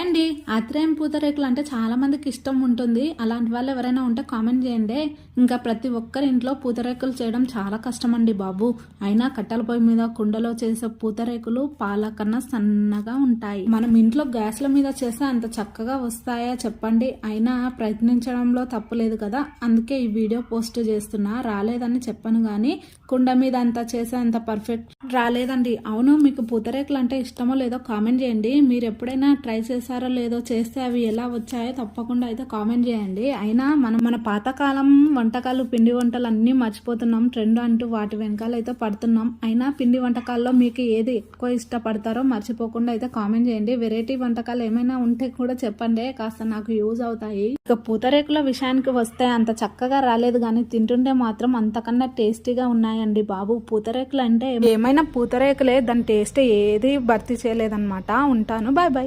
అండి. ఆత్రేయం పూతరేకులు అంటే చాలా మందికి ఇష్టం ఉంటుంది. అలాంటి వాళ్ళు ఎవరైనా ఉంటే కామెంట్ చేయండి. ఇంకా ప్రతి ఒక్కరి ఇంట్లో పూతరేకులు చేయడం చాలా కష్టం అండి బాబు. అయినా కట్టెల పొయ్యి మీద కుండలో చేసే పూతరేకులు పాల కన్నా సన్నగా ఉంటాయి. మనం ఇంట్లో గ్యాస్ల మీద చేస్తే అంత చక్కగా వస్తాయా చెప్పండి. అయినా ప్రయత్నించడంలో తప్పులేదు కదా, అందుకే ఈ వీడియో పోస్ట్ చేస్తున్నా. రాలేదని చెప్పను కానీ కుండ మీద అంతా చేసే అంత పర్ఫెక్ట్ రాలేదండి. అవును, మీకు పూతరేకులు అంటే ఇష్టమో లేదో కామెంట్ చేయండి. మీరు ఎప్పుడైనా ట్రై చేశారో లేదో, చేస్తే అవి ఎలా వచ్చాయో తప్పకుండా అయితే కామెంట్ చేయండి. అయినా మన పాతకాలం వంటకాలు, పిండి వంటలు అన్నీ మర్చిపోతున్నాం. ట్రెండ్ అంటూ వాటి వెనకాల అయితే పడుతున్నాం. అయినా పిండి వంటకాల్లో మీకు ఏది ఎక్కువ ఇష్టపడతారో మర్చిపోకుండా అయితే కామెంట్ చేయండి. వెరైటీ వంటకాలు ఏమైనా ఉంటే కూడా చెప్పండి, కాస్త నాకు యూజ్ అవుతాయి. ఇక పూతరేకుల విషయానికి వస్తే అంత చక్కగా రాలేదు కానీ తింటుంటే మాత్రం అంతకన్నా టేస్టీగా ఉన్నాయండి బాబు. పూతరేకులు అంటే ఏమైనా పూతరేకులే, దాని టేస్ట్ ఏది భర్తీ చేయలేదన్నమాట. ఉంటాను, బాయ్ బాయ్.